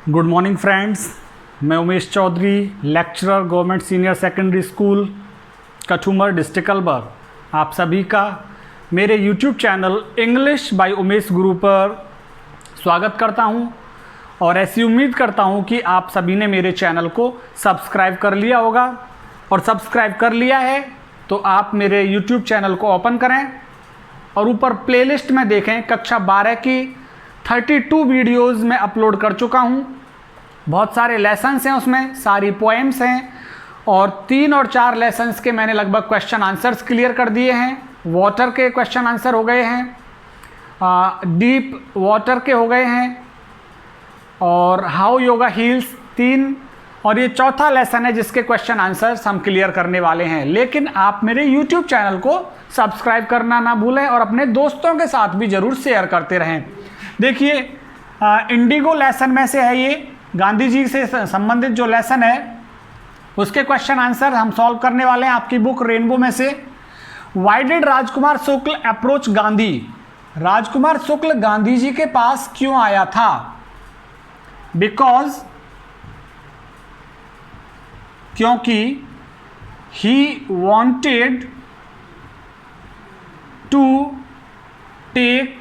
Good morning friends, मैं Umesh Chaudhary, lecturer government senior secondary school Kathumar, district Alwar, आप सभी का मेरे YouTube channel English by Umesh Guru पर स्वागत करता हूं और ऐसी उम्मीद करता हूं कि आप सभी ने मेरे चैनल को सब्सक्राइब कर लिया होगा। और सब्सक्राइब कर लिया है तो आप मेरे यूट्यूब चैनल को ओपन करें और ऊपर प्लेलिस्ट में देखें। कक्षा 12 की 32 वीडियोस में अपलोड कर चुका हूं। बहुत सारे लेसन्स हैं, उसमें सारी पोएम्स हैं और 3 और 4 लेसन्स के मैंने लगभग क्वेश्चन आंसर्स क्लियर कर दिए हैं। वाटर के क्वेश्चन आंसर हो गए हैं, डीप वाटर के हो गए हैं और हाउ योगा हील्स 3, और ये चौथा लेसन है जिसके क्वेश्चन आंसर्स हम क्लियर करने वाले हैं। लेकिन आप मेरे YouTube चैनल को सब्सक्राइब करना ना भूलें और अपने दोस्तों के साथ भी ज़रूर शेयर करते रहें। देखिए, इंडिगो लेसन में से है ये, गांधी जी से संबंधित जो लेसन है उसके क्वेश्चन आंसर हम सॉल्व करने वाले हैं आपकी बुक रेनबो में से। Why did Rajkumar Shukla approach Gandhi? Rajkumar Shukla Gandhi ji के पास क्यों आया था? बिकॉज, क्योंकि he wanted to take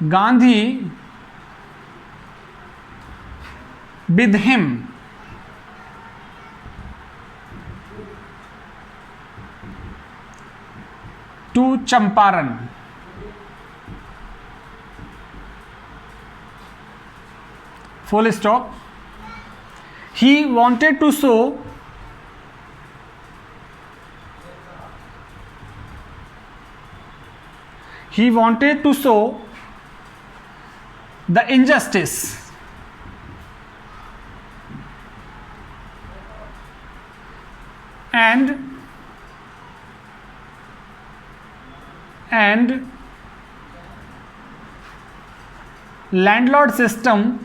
Gandhi with him to Champaran. Full stop. He wanted to show the injustice and landlord system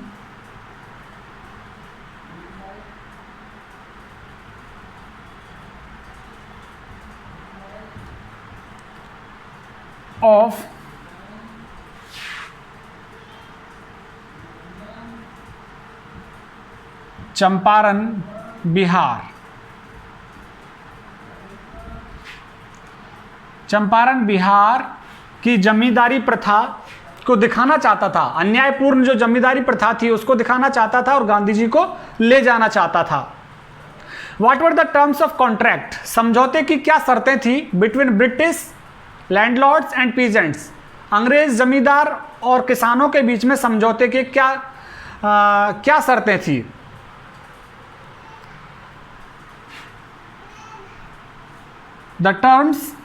of Champaran Bihar. Champaran Bihar की जमींदारी प्रथा को दिखाना चाहता था, अन्यायपूर्ण जो जमींदारी प्रथा थी उसको दिखाना चाहता था और गांधी जी को ले जाना चाहता था। What were the terms of contract? समझौते की क्या शर्तें थी between British landlords and peasants? अंग्रेज जमींदार और किसानों के बीच में समझौते के क्या शर्तें थी? The terms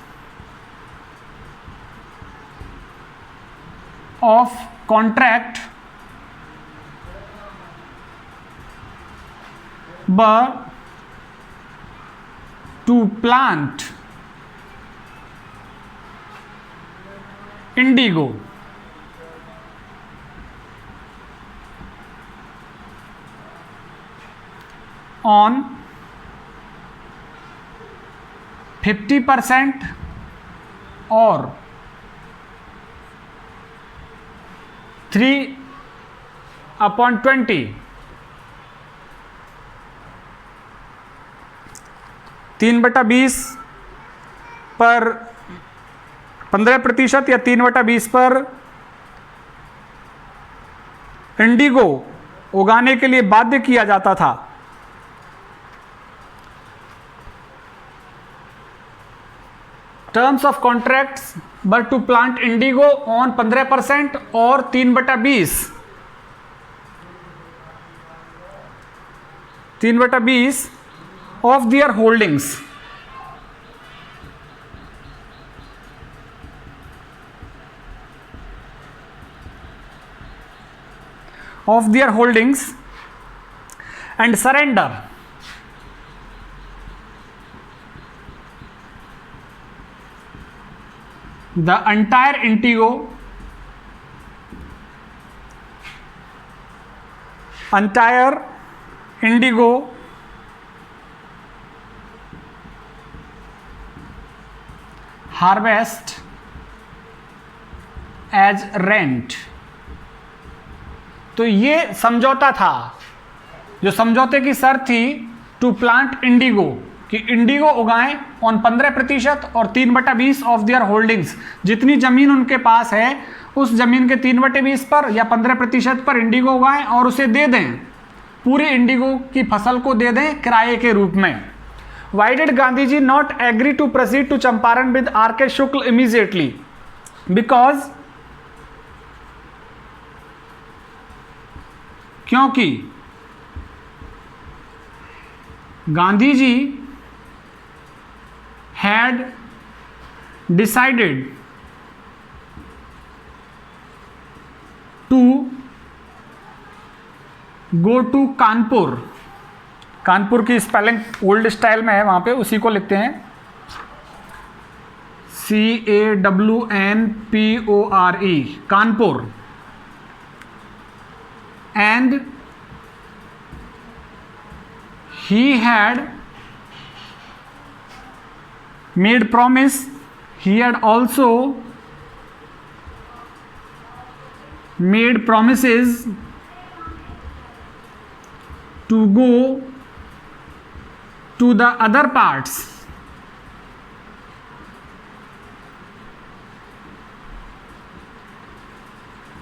of contract were to plant indigo on 50% or 3/20, 3/20 पर 15% या 3/20 पर इंडिगो उगाने के लिए बाध्य किया जाता था। Terms of contracts were to plant indigo on 15% और 3/20 of their holdings. And surrender the entire indigo harvest as rent तो ये समझौता था, जो समझौते की शर्त थी टू प्लांट इंडिगो, कि इंडिगो उगाएं ऑन 15% और 3/20 ऑफ देयर होल्डिंग्स, जितनी जमीन उनके पास है उस जमीन के 3/20 पर या 15% पर इंडिगो उगाएं और उसे दे दें, पूरी इंडिगो की फसल को दे दें किराए के रूप में। Why did Gandhi ji not agree to proceed to Champaran with R K. Shukla immediately? Because, क्योंकि गांधी जी had decided to go to Kanpur. Kanpur की स्पेलिंग ओल्ड स्टाइल में है, वहां पे उसी को लिखते हैं CAWNPORE, Kanpur. And he had made promise, he had also made promises to go to the other parts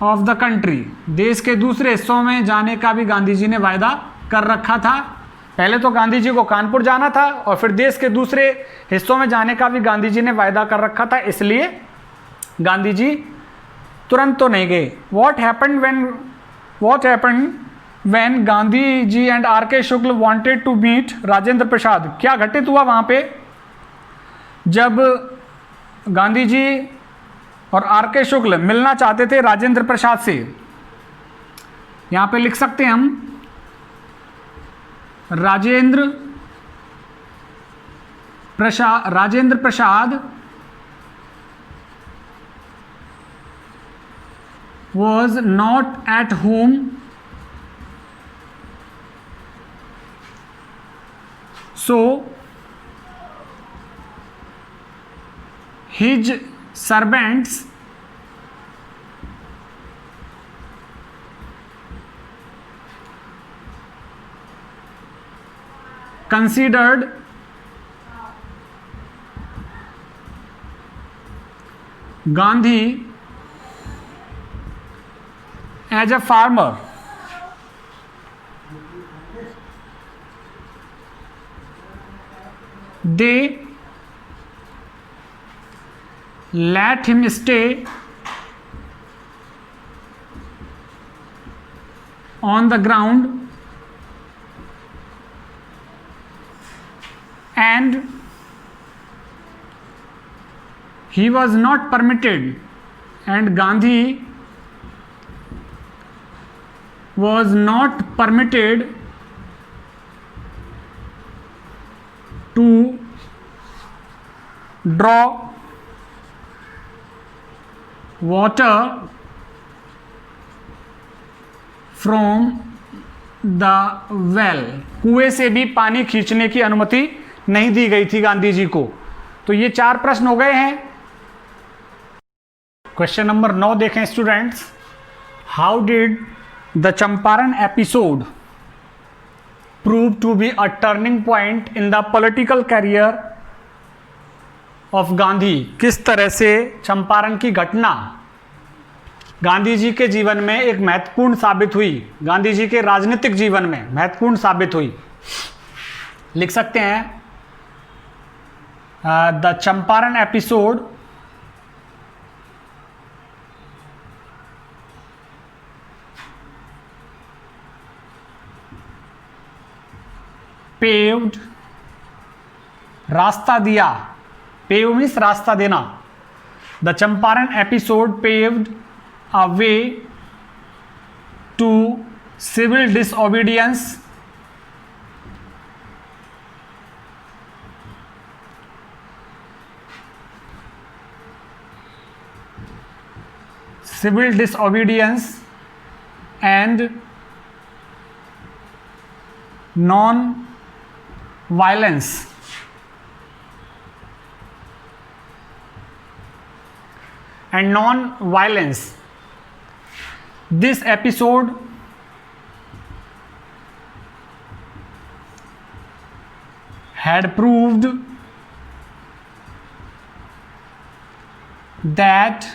of the country, देश के दूसरे हिस्सों में जाने का भी गांधी जी ने वायदा कर रखा था। पहले तो गांधी जी को कानपुर जाना था और फिर देश के दूसरे हिस्सों में जाने का भी गांधी जी ने वायदा कर रखा था, इसलिए गांधी जी तुरंत तो नहीं गए। What happened when Gandhi ji and R K. Shukla wanted to meet Rajendra Prasad? क्या घटित हुआ वहां पे जब गांधी जी और आर.के. शुक्ल मिलना चाहते थे राजेंद्र प्रसाद से? यहां पे लिख सकते हैं हम, Rajendra Prasad was not at home, so his servants considered Gandhi as a farmer. They let him stay on the ground and he was not permitted, and Gandhi was not permitted to draw water from the well, कुएं से भी पानी खींचने की अनुमति नहीं दी गई थी गांधी जी को। तो ये 4 प्रश्न हो गए हैं। क्वेश्चन नंबर 9 देखें students. How did the Champaran episode prove to be a turning point in the political career of Gandhi? किस तरह से चंपारण की घटना गांधी जी के जीवन में एक महत्वपूर्ण साबित हुई, गांधी जी के राजनीतिक जीवन में महत्वपूर्ण साबित हुई? लिख सकते हैं द चंपारण एपिसोड पेव्ड, रास्ता दिया, पेव मीन्स रास्ता देना। The Champaran episode paved a way to civil disobedience and non-violence. This episode had proved that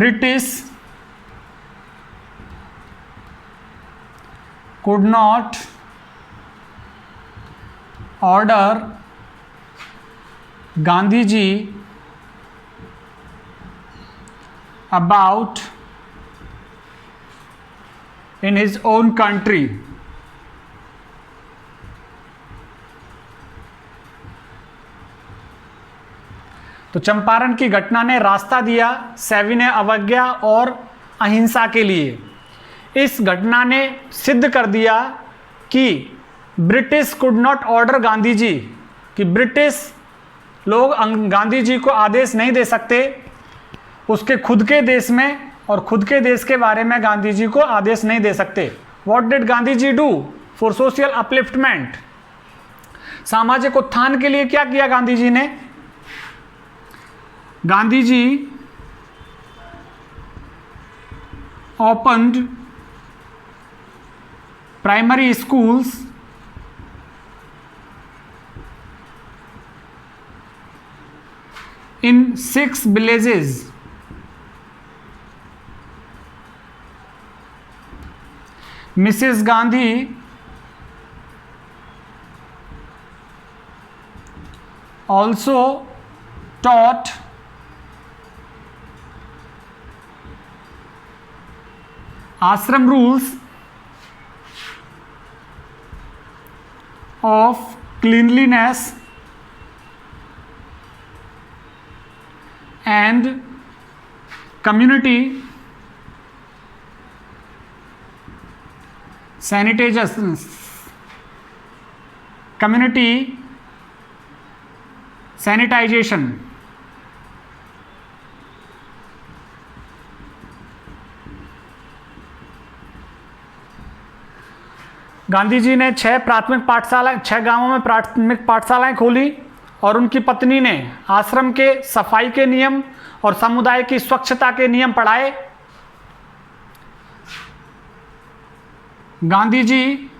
British could not order Gandhiji about in his own country. तो चंपारण की घटना ने रास्ता दिया सविनय अवज्ञा और अहिंसा के लिए। इस घटना ने सिद्ध कर दिया कि British could not order Gandhi ji, कि ब्रिटिश लोग गांधी जी को आदेश नहीं दे सकते उसके खुद के देश में, और खुद के देश के बारे में गांधी जी को आदेश नहीं दे सकते। What did Gandhi ji do for social upliftment? सामाजिक उत्थान के लिए क्या किया गांधी जी ने? Gandhi ji opened primary schools in 6 villages. Mrs. Gandhi also taught ashram rules of cleanliness and community sanitation, community sanitization. Gandhi ji ने 6 गांवों में प्राथमिक पाठशालाएं खोली और उनकी पत्नी ने आश्रम के सफाई के नियम और समुदाय की स्वच्छता के नियम पढ़ाए। Gandhi ji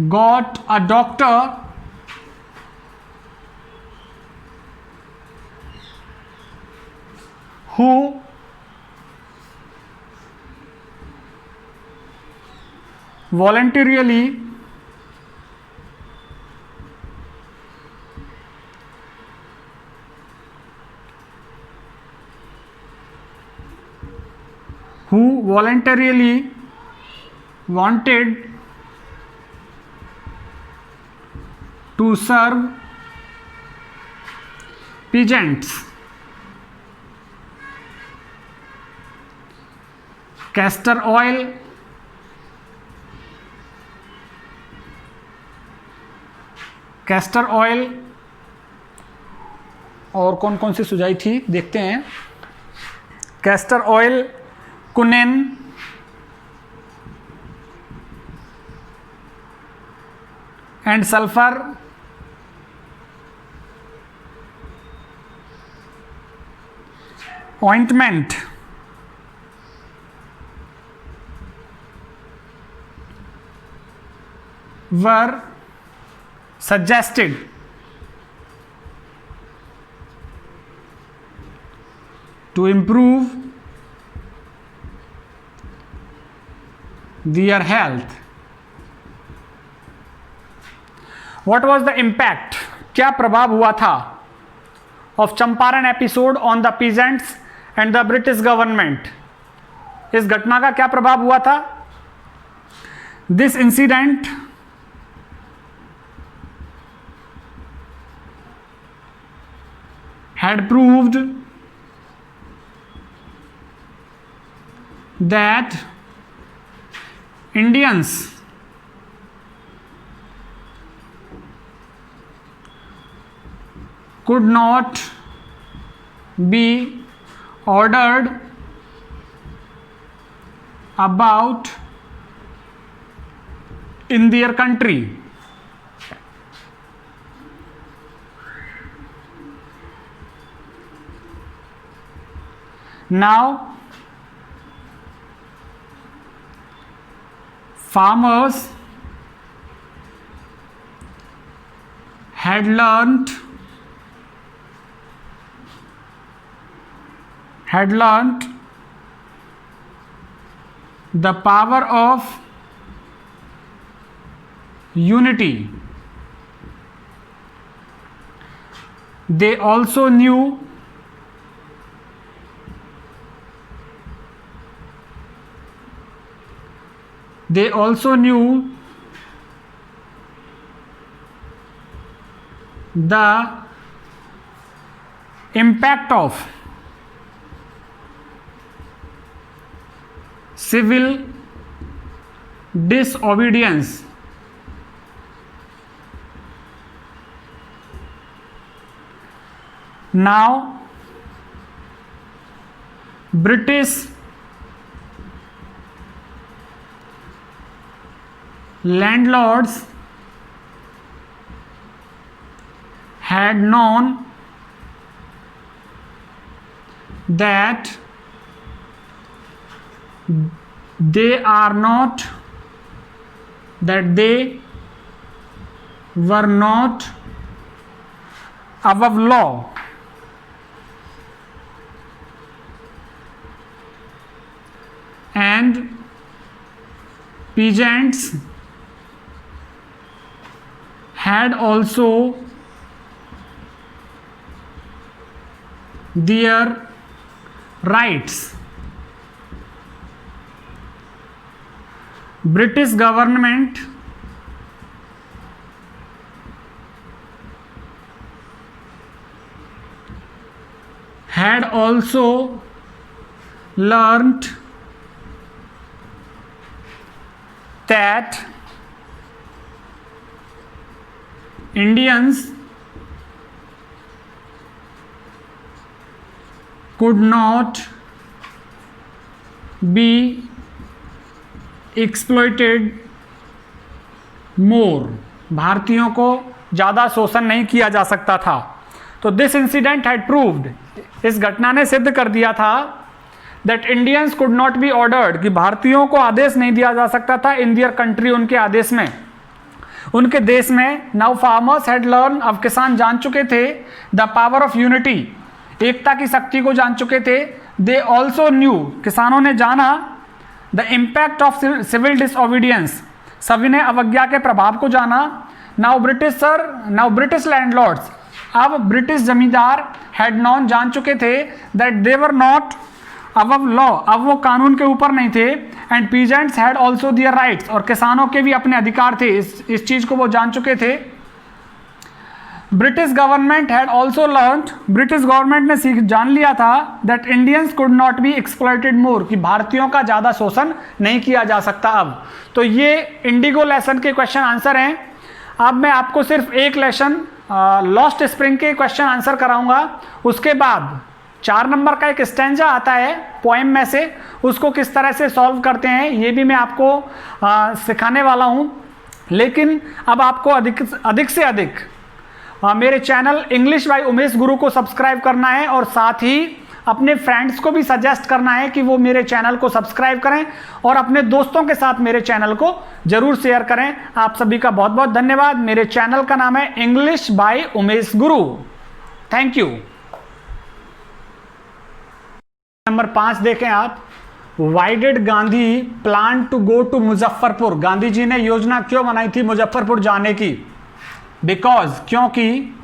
got a doctor who voluntarily wanted to serve peasants. Castor oil, और कौन कौन सी सुझाई थी देखते हैं। Castor oil, quinine, and sulphur, ointment, were suggested to improve their health. What was the impact? क्या प्रभाव हुआ था of Champaran episode on the peasants and the British government? इस घटना का क्या प्रभाव हुआ था? This incident had proved that Indians could not be ordered about in their country. Now farmers had learnt the power of unity. They also knew the impact of civil disobedience. Now British landlords had known that they were not above law, and peasants had also their rights. British government had also learnt that Indians could not be exploited more. भारतीयों को ज़्यादा शोषण नहीं किया जा सकता था. तो दिस इंसिडेंट हैड प्रूव्ड, इस घटना ने सिद्ध कर दिया था that Indians could not be ordered, कि भारतीयों को आदेश नहीं दिया जा सकता था इन दियर कंट्री, उनके आदेश में, उनके देश में. नाउ फार्मर्स हैड लर्न, अब किसान जान चुके थे द पावर ऑफ यूनिटी, एकता की शक्ति को जान चुके थे. दे ऑल्सो न्यू, किसानों ने जाना the impact of civil disobedience, सभी ने अवज्ञा के प्रभाव को जाना. नाउ ब्रिटिश लैंडलॉर्ड्स, अब ब्रिटिश जमींदार हैड नॉन, जान चुके थे that they were not above law, अब वो कानून के ऊपर नहीं थे. And peasants had also their rights, और किसानों के भी अपने अधिकार थे, इस चीज को वो जान चुके थे. British government had also learn, British government ने जान लिया था that Indians could not be exploited more, कि भारतीयों का ज़्यादा शोषण नहीं किया जा सकता अब. तो ये इंडिगो लेसन के क्वेश्चन आंसर हैं. अब मैं आपको सिर्फ एक लेसन लॉस्ट स्प्रिंग के क्वेश्चन आंसर कराऊंगा, उसके बाद 4 नंबर का एक स्टैंजा आता है पोएम में से, उसको किस तरह से सॉल्व करते हैं ये भी मैं आपको सिखाने वाला हूं. लेकिन अब आपको अधिक से अधिक मेरे चैनल इंग्लिश बाय उमेश गुरु को सब्सक्राइब करना है, और साथ ही अपने फ्रेंड्स को भी सजेस्ट करना है कि वो मेरे चैनल को सब्सक्राइब करें, और अपने दोस्तों के साथ मेरे चैनल को जरूर शेयर करें. आप सभी का बहुत बहुत धन्यवाद. मेरे चैनल का नाम है English by Umesh Guru. Thank you. Number 5 देखें आप. Why did Gandhi plan to go to Muzaffarpur, Gandhi ji ने योजना क्यों बनाई थी मुजफ्फरपुर जाने की? बिकॉज, क्योंकि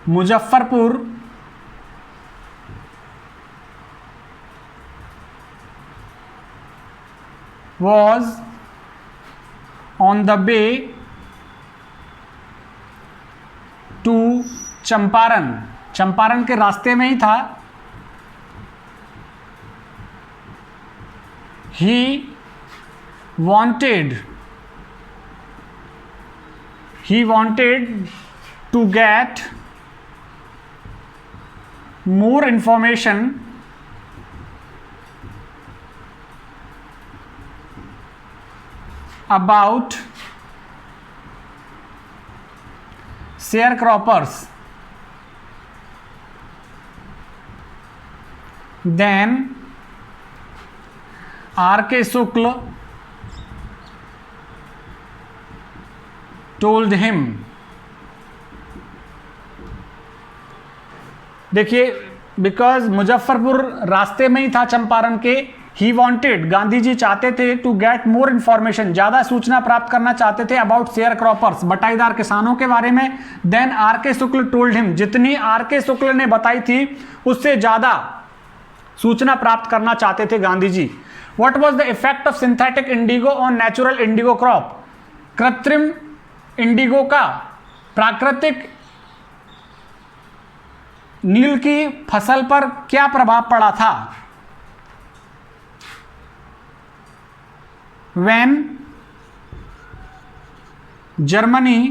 Muzaffarpur was on the way to Champaran, Champaran के रास्ते में ही था. he wanted to get more information about sharecroppers. Then R.K. Shukla told him. देखिए, बिकॉज मुजफ्फरपुर रास्ते में ही था चंपारण के, ही वॉन्टेड, गांधी जी चाहते थे टू गेट मोर इंफॉर्मेशन, ज्यादा सूचना प्राप्त करना चाहते थे अबाउट शेयर क्रॉपर्स, बटाईदार किसानों के बारे में। देन आर के शुक्ल टोल्ड हिम, जितनी आर के शुक्ल ने बताई थी उससे ज्यादा सूचना प्राप्त करना चाहते थे Gandhi ji. What was the effect of synthetic indigo on natural indigo crop, कृत्रिम इंडिगो का प्राकृतिक नील की फसल पर क्या प्रभाव पड़ा था। When Germany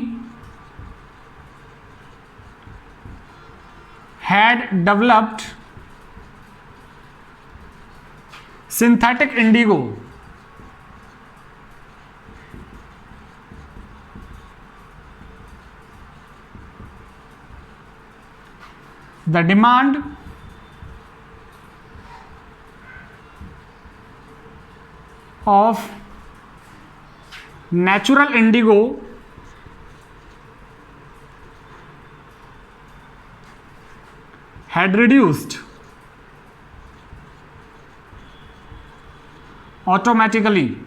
had developed synthetic indigo, the demand of natural indigo had reduced automatically.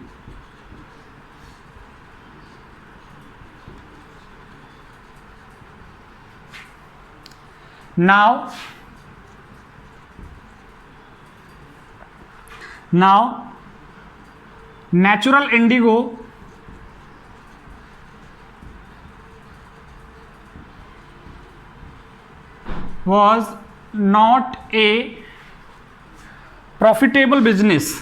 Now natural indigo was not a profitable business.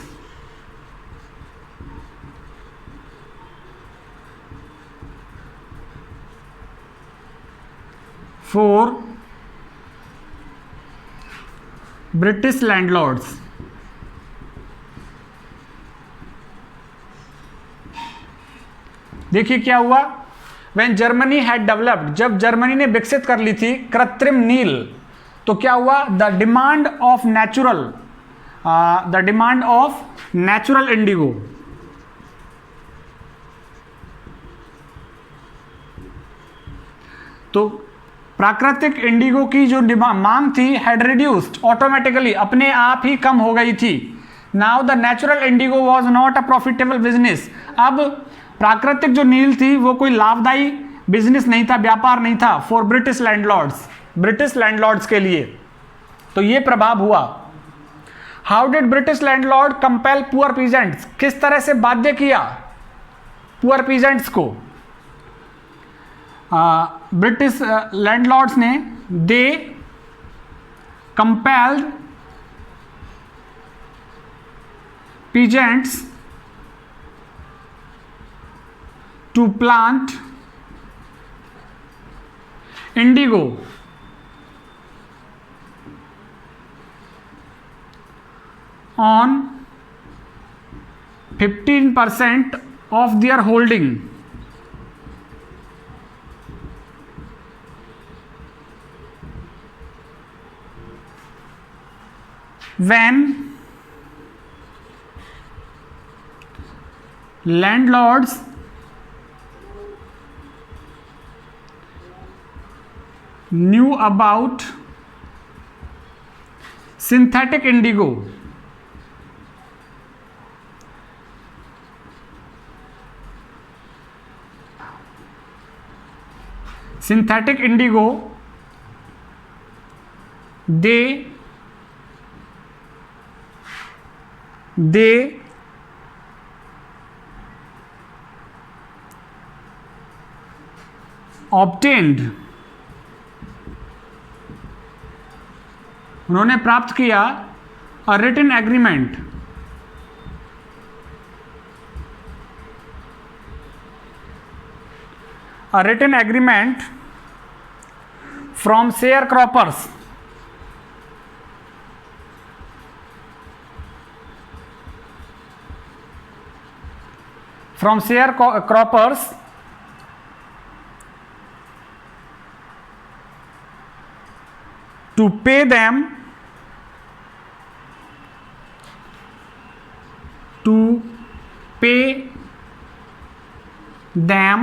For British landlords. देखिए क्या हुआ, When Germany had developed, जब जर्मनी ने विकसित कर ली थी कृत्रिम नील, तो क्या हुआ, the demand of natural Indigo, तो प्राकृतिक इंडिगो की जो मांग थी हैड रिड्यूस्ड ऑटोमेटिकली, अपने आप ही कम हो गई थी। Now the natural Indigo was not a profitable business, अब प्राकृतिक जो नील थी वो कोई लाभदायी बिजनेस नहीं था, व्यापार नहीं था। फॉर ब्रिटिश लैंडलॉर्ड्स के लिए, तो ये प्रभाव हुआ। How did British landlord compel poor peasants, किस तरह से बाध्य किया पुअर पीजेंट्स को। ब्रिटिश लैंडलॉर्ड्स ने, they compelled peasants to plant indigo on 15% of their holding. When landlords knew about synthetic indigo, they obtained, उन्होंने प्राप्त किया a written agreement, from sharecroppers, to pay them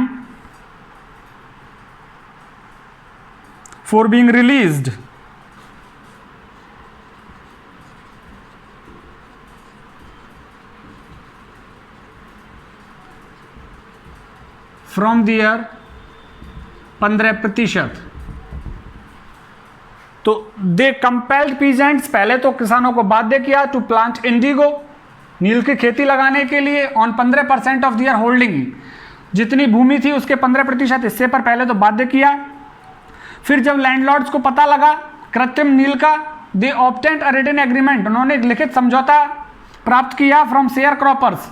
for being released from their 15%। तो दे compelled peasants, पहले तो किसानों को बाध्य किया टू प्लांट इंडिगो, नील की खेती लगाने के लिए ऑन 15% ऑफ दियर होल्डिंग, जितनी भूमि थी उसके 15% हिस्से पर पहले तो बाध्य किया। फिर जब लैंडलॉर्ड्स को पता लगा कृत्रिम नील का, दे ऑब्टेंड अ रिटन एग्रीमेंट, उन्होंने एक लिखित समझौता प्राप्त किया फ्रॉम शेयर क्रॉपर्स,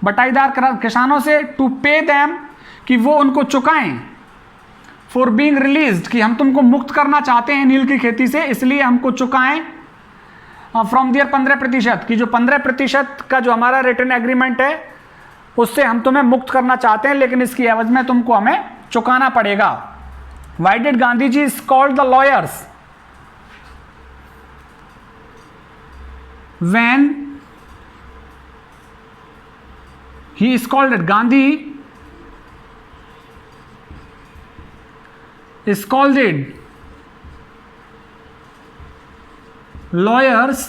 बटाईदार किसानों से, टू पे देम, कि वो उनको चुकाएं, फॉर बीइंग रिलीज्ड, कि हम तुमको मुक्त करना चाहते हैं नील की खेती से, इसलिए हमको चुकाएं, फ्रॉम दियर 15%, कि जो 15% का जो हमारा रिटर्न एग्रीमेंट है उससे हम तुम्हें मुक्त करना चाहते हैं, लेकिन इसकी एवज में तुमको हमें चुकाना पड़ेगा। Why did Gandhi ji called the lawyers when he scolded, Gandhi scolded lawyers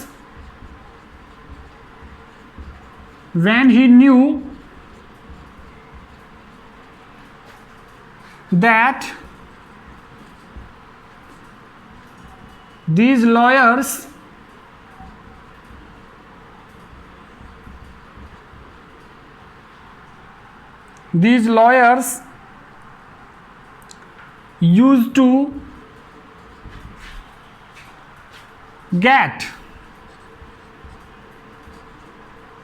when he knew that these lawyers used to get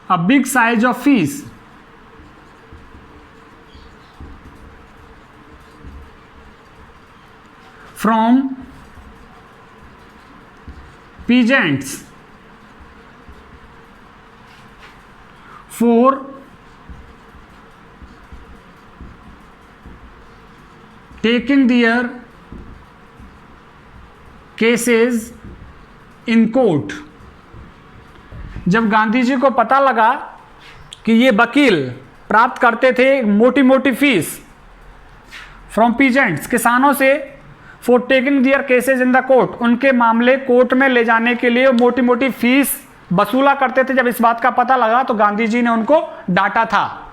a big size of fees from peasants for taking their cases in court। जब गांधी जी को पता लगा कि ये वकील प्राप्त करते थे मोटी मोटी फीस फ्रॉम पीजेंट्स, किसानों से, for taking their cases in the court, उनके मामले कोर्ट में ले जाने के लिए मोटी मोटी फीस वसूला करते थे, जब इस बात का पता लगा तो गांधी जी ने उनको डांटा था।